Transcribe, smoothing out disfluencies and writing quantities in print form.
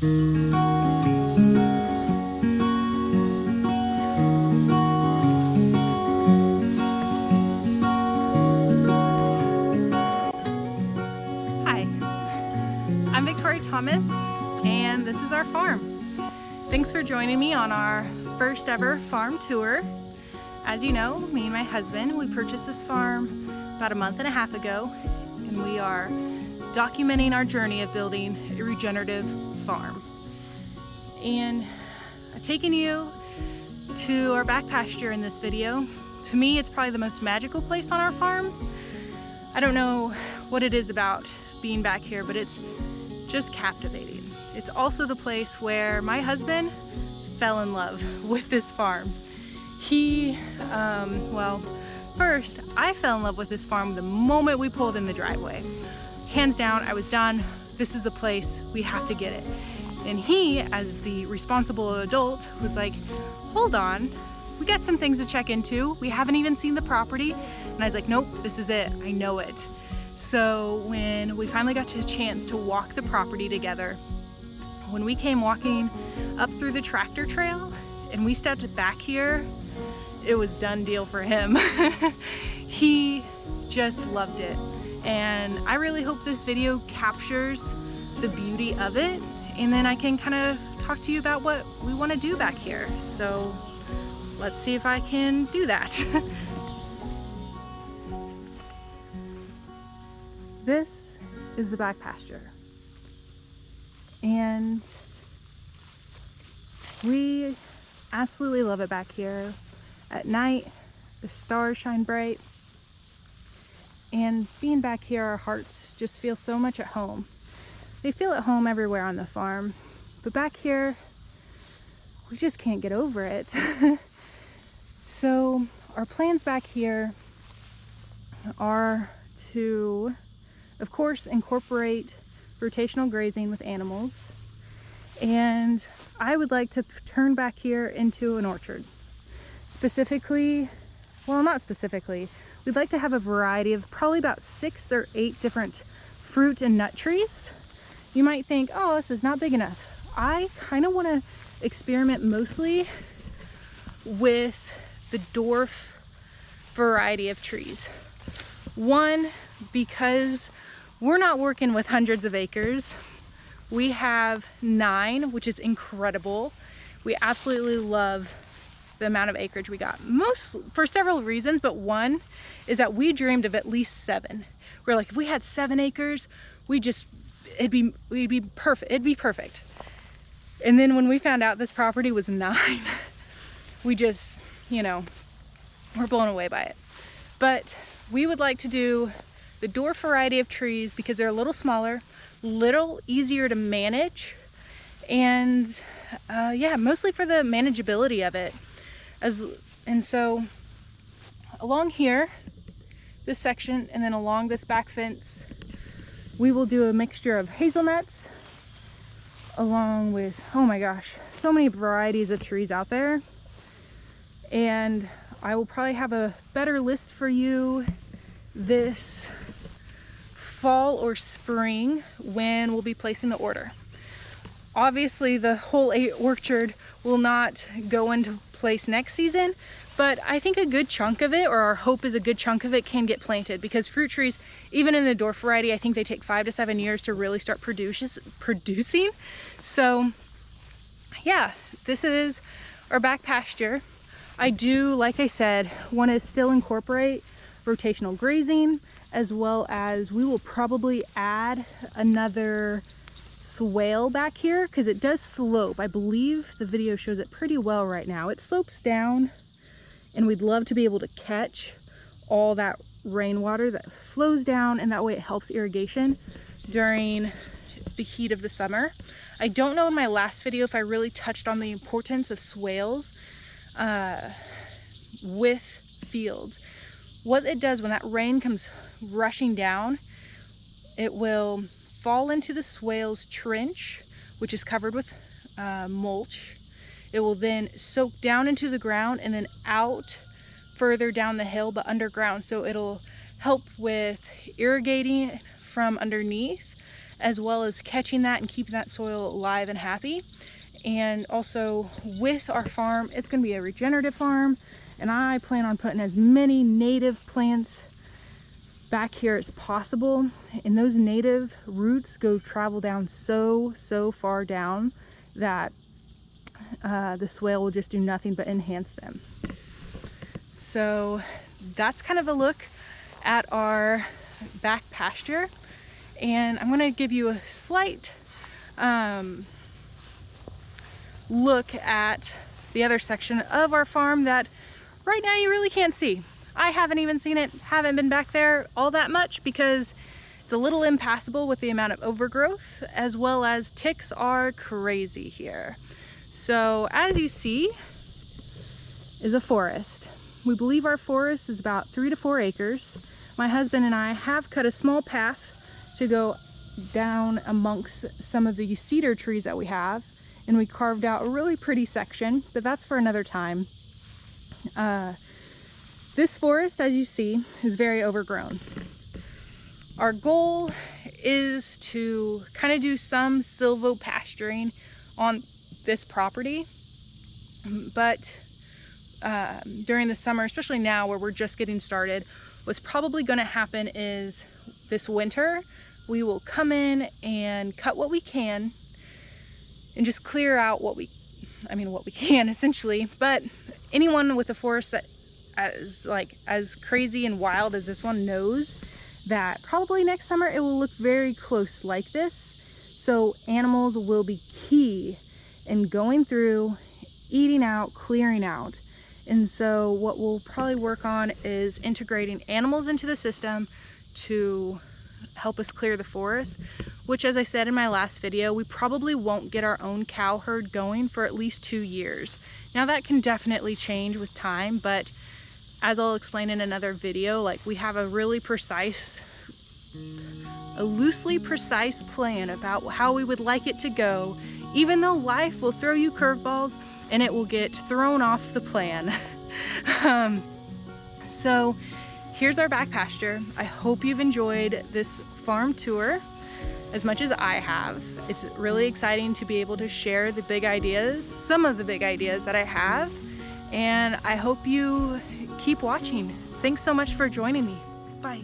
Thomas, and this is our farm. Thanks for joining me on our first ever farm tour. As you know, me and my husband, we purchased this farm about a month and a half ago, and we are documenting our journey of building a regenerative farm. And I've taken you to our back pasture in this video. To me, it's probably the most magical place on our farm. I don't know what it is about being back here, but it's just captivating. It's also the place where my husband fell in love with this farm. Well, first, I fell in love with this farm the moment we pulled in the driveway. Hands down, I was done. This is the place, we have to get it. And he, as the responsible adult, was like, hold on, we got some things to check into. We haven't even seen the property. And I was like, nope, this is it, I know it. So when we finally got a chance to walk the property together, when we came walking up through the tractor trail and we stepped back here, it was done deal for him. He just loved it. And I really hope this video captures the beauty of it, and then I can kind of talk to you about what we want to do back here. So let's see if I can do that. This is the back pasture, and we absolutely love it back here. At night, the stars shine bright, and being back here, our hearts just feel so much at home. They feel at home everywhere on the farm, but back here, we just can't get over it. So our plans back here are to, of course, incorporate rotational grazing with animals, and I would like to turn back here into an orchard. Specifically, well, not specifically, we'd like to have a variety of probably about 6 or 8 different fruit and nut trees. You might think, oh, this is not big enough. I kind of want to experiment mostly with the dwarf variety of trees. One, because we're not working with hundreds of acres. We have 9, which is incredible. We absolutely love the amount of acreage we got, most for several reasons, but one is that we dreamed of at least 7. We're like, if we had 7 acres, it'd be perfect. And then when we found out this property was 9, we just, we're blown away by it. But we would like to do the dwarf variety of trees because they're a little smaller, little easier to manage, and yeah, mostly for the manageability of it. And so along here, this section, and then along this back fence, we will do a mixture of hazelnuts along with, oh my gosh, so many varieties of trees out there. And I will probably have a better list for you this fall or spring when we'll be placing the order. Obviously, the whole orchard will not go into place next season, but I think a good chunk of it, or our hope is a good chunk of it, can get planted, because fruit trees, even in the dwarf variety, I think they take 5 to 7 years to really start producing. So yeah, this is our back pasture. I do, like I said, want to still incorporate rotational grazing, as well as we will probably add another swale back here because it does slope. I believe the video shows it pretty well right now. It slopes down, and we'd love to be able to catch all that rainwater that flows down, and that way it helps irrigation during the heat of the summer. I don't know in my last video if I really touched on the importance of swales with fields. What it does when that rain comes rushing down, it will fall into the swale's trench, which is covered with mulch. It will then soak down into the ground and then out further down the hill, but underground. So it'll help with irrigating from underneath, as well as catching that and keeping that soil alive and happy. And also with our farm, it's going to be a regenerative farm, and I plan on putting as many native plants back here as possible. And those native roots travel down so far down that the swale will just do nothing but enhance them. So that's kind of a look at our back pasture, and I'm going to give you a slight look at the other section of our farm that right now you really can't see. I haven't even seen it, haven't been back there all that much because it's a little impassable with the amount of overgrowth, as well as ticks are crazy here. So as you see is a forest. We believe our forest is about 3 to 4 acres. My husband and I have cut a small path to go down amongst some of the cedar trees that we have, and we carved out a really pretty section, but that's for another time. This forest, as you see, is very overgrown. Our goal is to kind of do some silvopasturing on this property, but during the summer, especially now where we're just getting started, what's probably going to happen is this winter we will come in and cut what we can and just clear out what we can essentially. But anyone with a forest that as crazy and wild as this one knows that probably next summer it will look very close like this. So animals will be key in going through, eating out, clearing out. And so what we'll probably work on is integrating animals into the system to help us clear the forest, which, as I said in my last video, we probably won't get our own cow herd going for at least 2 years. Now that can definitely change with time, but as I'll explain in another video, like, we have a loosely precise plan about how we would like it to go, even though life will throw you curveballs and it will get thrown off the plan. So here's our back pasture. I hope you've enjoyed this farm tour as much as I have. It's really exciting to be able to share the big ideas, some of the big ideas that I have, and I hope you keep watching. Thanks so much for joining me. Bye.